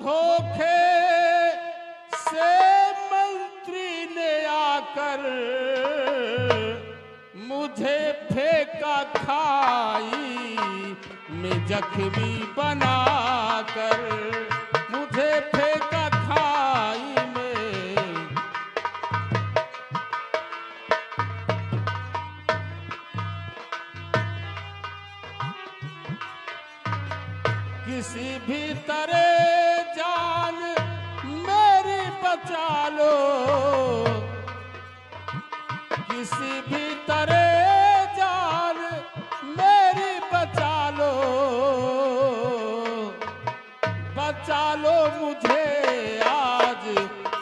धोखे से मंत्री ने आकर मुझे फेंका खाई में जख्मी बनाकर, मुझे फेंका खाई में। किसी भी तरह जान मेरी बचा लो, किसी भी तरह जान मेरी बचा लो, बचा लो मुझे आज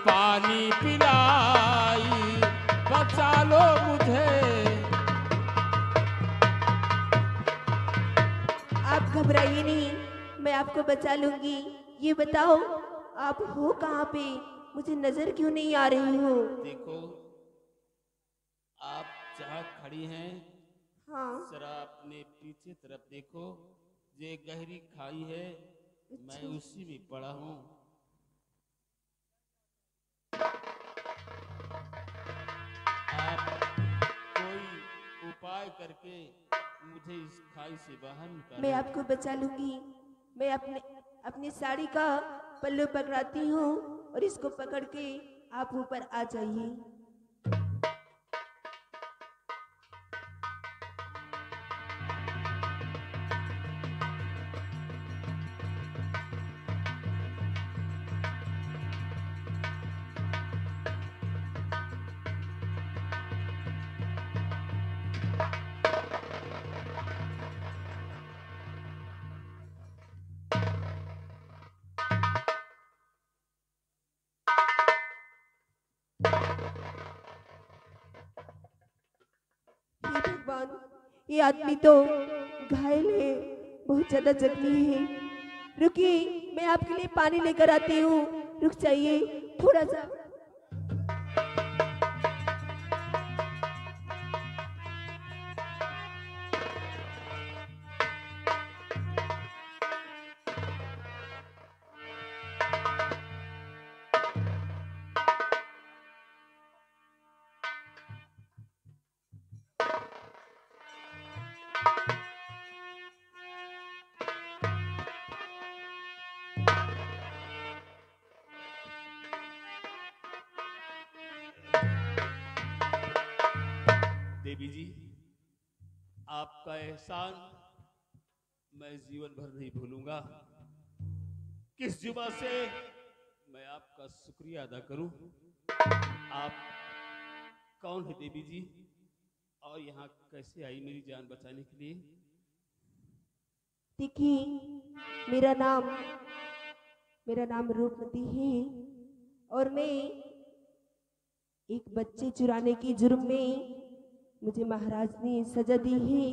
पानी पिलाई, बचा लो मुझे। आप घबराइए नहीं, मैं आपको बचा लूंगी। ये बताओ आप हो कहाँ पे, मुझे नजर क्यों नहीं आ रही हो? देखो, आप जहाँ खड़ी हैं, हाँ। जरा अपने पीछे तरफ देखो, ये गहरी खाई है, मैं अच्छा। उसी में पड़ा हूँ। आप कोई उपाय करके मुझे इस खाई से बाहर मैं निकालो। आपको बचा लूंगी। मैं अपनी साड़ी का पल्लू पकड़ाती हूँ और इसको पकड़ के आप ऊपर आ जाइए। हे भगवान, ये आदमी तो घायल है, बहुत ज्यादा जख्मी है। रुकिए, मैं आपके लिए पानी लेकर आती हूँ। रुक जाइए थोड़ा सा। देवी जी, आपका एहसान मैं जीवन भर नहीं भूलूंगा। किस जुबा से मैं आपका शुक्रिया अदा करूं? आप कौन है देवी जी, और यहाँ कैसे आई मेरी जान बचाने के लिए? देखिए, मेरा नाम रूपमती है और मैं एक बच्चे चुराने की जुर्म में मुझे महाराज ने सजा दी है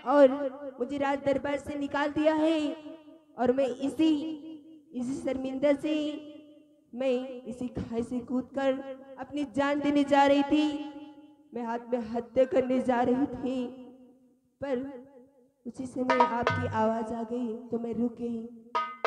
और मुझे राज दरबार से निकाल दिया है। और मैं इसी शर्मिंदा से मैं इसी खाई से कूदकर अपनी जान देने जा रही थी। मैं हाथ में हत्या करने जा रही थी, पर उसी समय आपकी आवाज आ गई तो मैं रुक गई,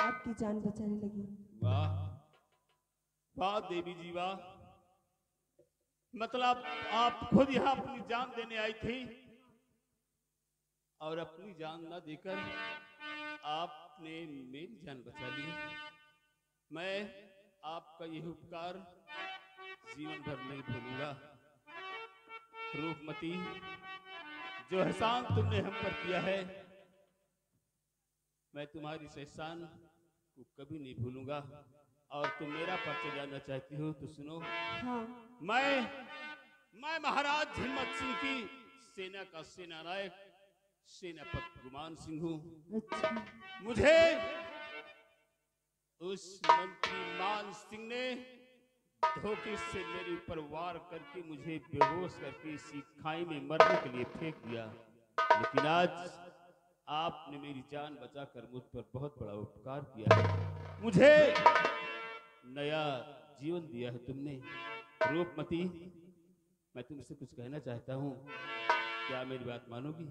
आपकी जान बचाने लगी। वाह वाह देवी जी वाह, मतलब आप खुद यहाँ अपनी जान देने आई थी और अपनी जान ना देकर आपने मेरी जान बचा ली। मैं आपका यह उपकार जीवन भर नहीं भूलूंगा। रूपमती, जो एहसान तुमने हम पर किया है, मैं तुम्हारी इस एहसान को कभी नहीं भूलूंगा। और तुम मेरा परिचय जानना चाहती हो तो सुनो। हाँ। मैं महाराज हिम्मत सिंह की सेना का सेना नायक सेनापति गुमान सिंह हूँ। अच्छा। मुझे उस मंत्री मान सिंह ने धोखे से मेरे ऊपर वार करके मुझे बेहोश करके इसी खाई में मरने के लिए फेंक दिया। लेकिन आज आपने मेरी जान बचाकर मुझ पर बहुत बड़ा उपकार किया है। मुझे नया जीवन दिया है तुमने। रूपमती, मैं तुमसे कुछ कहना चाहता हूँ, क्या मेरी बात मानोगी?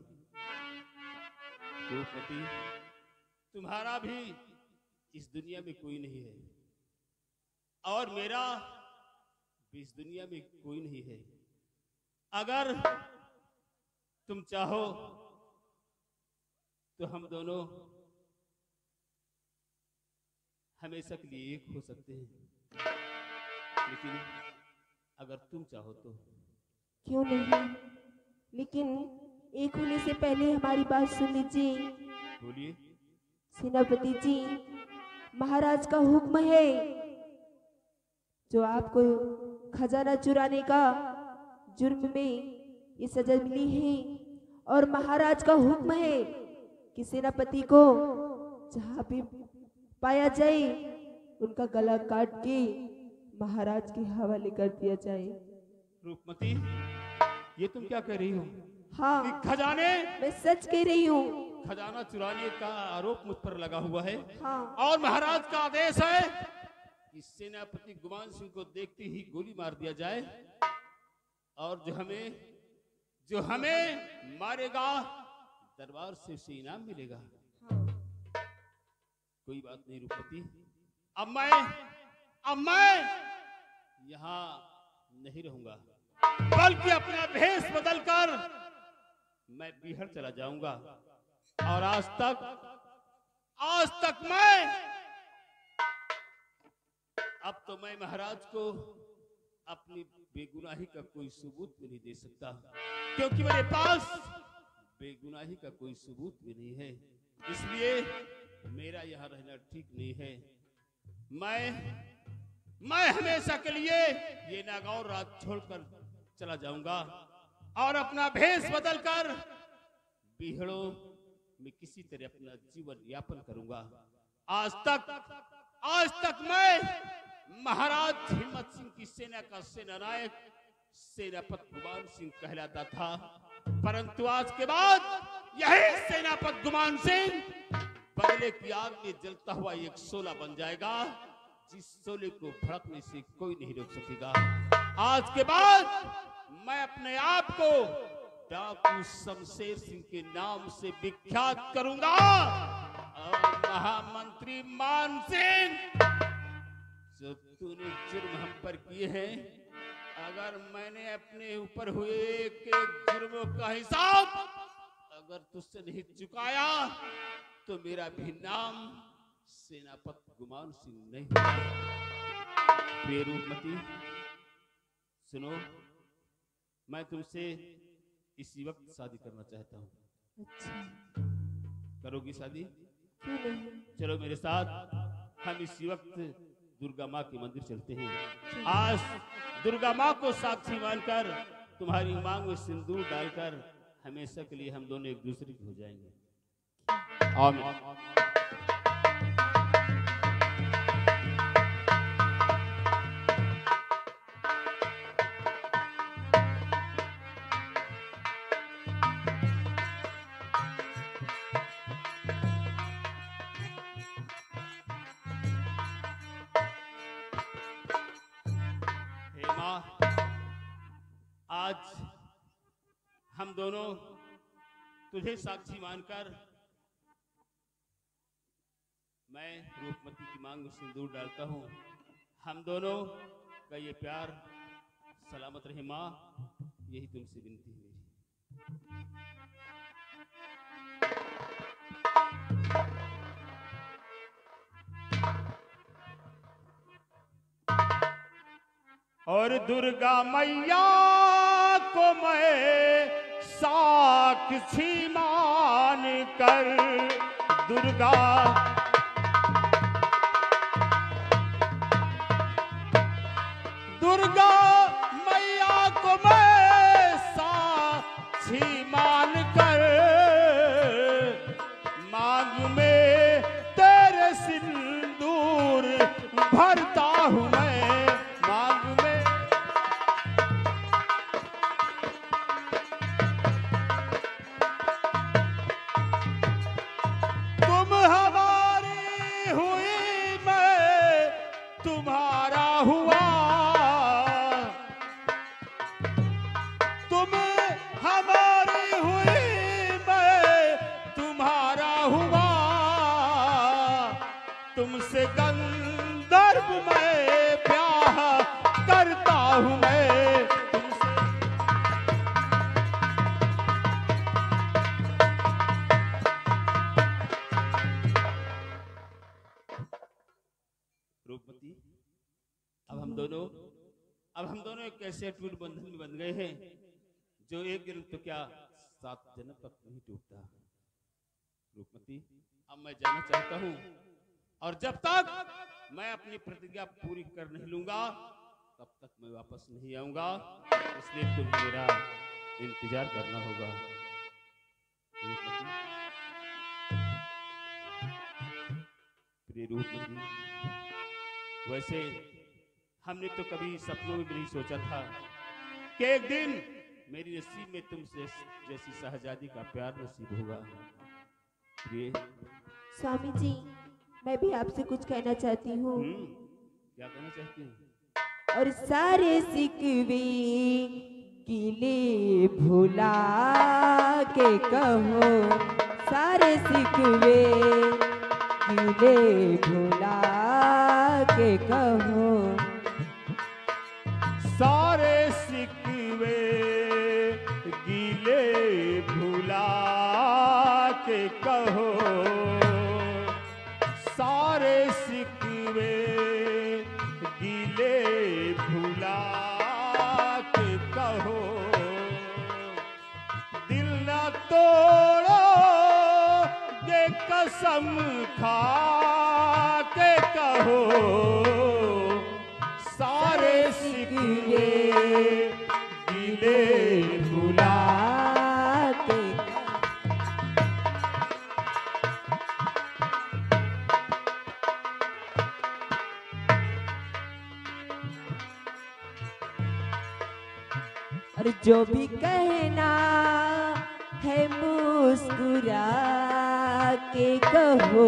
रूपमती, तुम्हारा भी इस दुनिया में कोई नहीं है और मेरा भी इस दुनिया में कोई नहीं है। अगर तुम चाहो तो हम दोनों हमेशा के लिए एक हो सकते हैं, लेकिन अगर तुम चाहो तो। क्यों नहीं, लेकिन एक होने से पहले हमारी बात सुन लीजिए। बोलिए। सेनापति जी, महाराज का हुक्म है, जो आपको खजाना चुराने का जुर्म में ये सजा मिली है, और महाराज का हुक्म है कि सेनापति को जहाँ भी पाया जाए उनका गला काट के महाराज के हवाले कर दिया जाए। रूपमती, ये तुम क्या कह रही हो? हाँ, कि खजाने, मैं सच कह रही हूँ। खजाना चुराने का आरोप मुझ पर लगा हुआ है। हाँ। और महाराज का आदेश है कि सेनापति गुमान सिंह को देखते ही गोली मार दिया जाए, और जो हमें मारेगा दरबार से उसे इनाम मिलेगा। हाँ। कोई बात नहीं रूपमती, अब मैं यहाँ नहीं रहूंगा, बल्कि अपना भेष बदलकर मैं बिहार चला जाऊंगा। और आज तक अब तो मैं महाराज को अपनी बेगुनाही का कोई सबूत भी नहीं दे सकता, क्योंकि मेरे पास बेगुनाही का कोई सबूत भी नहीं है। इसलिए मेरा यहाँ रहना ठीक नहीं है। मैं हमेशा के लिए ये नागौर रात छोड़कर चला जाऊंगा और अपना भेष बदलकर बिहड़ों में किसी तरह अपना जीवन यापन करूंगा। आज तक मैं महाराज हिम्मत सिंह की सेना का सेनानायक सेनापति गुमान सिंह कहलाता था, परंतु आज के बाद यही सेनापति गुमान सिंह बदले की आग में जलता हुआ एक शोला बन जाएगा, जिस शोले को भड़कने से कोई नहीं रोक सकेगा। आज के बाद मैं अपने आप को डाकू शमशेर सिंह के नाम से विख्यात करूंगा, और महामंत्री मान सिंह, जो तूने जुर्म हम पर किए हैं, अगर मैंने अपने ऊपर हुए एक जुर्मों का हिसाब अगर तुझसे नहीं चुकाया तो मेरा भी नाम सेनापति गुमान सिंह नहीं होगा। प्रिय रूपमती, सुनो, मैं तुमसे इसी वक्त शादी करना चाहता हूँ। अच्छा, करोगी शादी? क्यों नहीं? चलो मेरे साथ, हम इसी वक्त दुर्गा माँ के मंदिर चलते हैं। आज दुर्गा माँ को साक्षी मानकर तुम्हारी मांग में सिंदूर डालकर हमेशा के लिए हम दोनों एक दूसरे के हो जाएंगे। आमीन। आज हम दोनों तुझे साक्षी मानकर मैं रूपमती की मांग में सिंदूर डालता हूँ। हम दोनों का ये प्यार सलामत रहे माँ, यही तुमसे विनती है और दुर्गा मैया को मैं साक्षी मान कर, दुर्गा मैया को मैं साक्षी मान कर, मांग में तेरे सिंदूर भरता हूँ मैं, मांग में। तुम हमारी हुई, मैं तुम्हारा हुआ, तुम हमारी हुई, मैं तुम्हारा हुआ, तुम रूपमती, अब हम दोनों एक ऐसे अटूट बंधन में बंध गए हैं जो एक दिन तो क्या 7 जन्म तक नहीं टूटता। रूपमती, अब मैं जाना चाहता हूँ और जब तक मैं अपनी प्रतिज्ञा पूरी कर नहीं लूंगा तब तक मैं वापस नहीं आऊंगा, इसलिए तुम्हें मेरा इंतजार करना होगा। रूपमती, प्रिय रूपमती, वैसे हमने तो कभी सपनों में भी नहीं सोचा था कि एक दिन मेरी नसीब में तुमसे जैसी शहजादी का प्यार नसीब होगा। प्रिय स्वामी जी, मैं भी आपसे कुछ कहना चाहती हूँ। क्या कहना चाहती हूँ? और सारे सिकवे गिले भुला के कहो, सारे सिकवे गिले भुला के कहो, सारे सिकवे गीले भुला के कहो, सारे सिकवे गीले भुला के कहो, दिल न तोड़ो ये कसम खा के कहो, सारे सिकवे गिले भुला के और जो भी कहना है मुस्कुरा के कहो,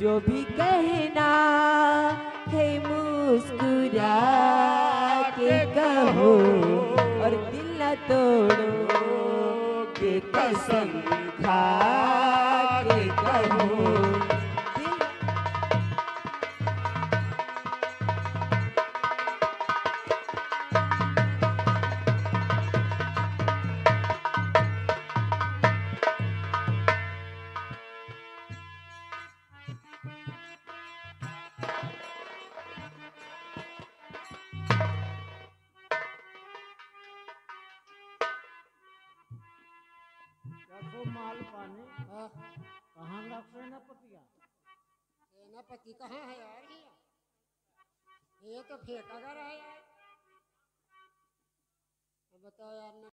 जो भी कहना है मुस्कुरा के कहो, और दिल न तोड़ो के कसम खा के कहो, दिल माल पानी कहाँ लग सेनापतिया? सेनापति कहाँ है यार? ये तो फेंका गया है यार। बताओ यार।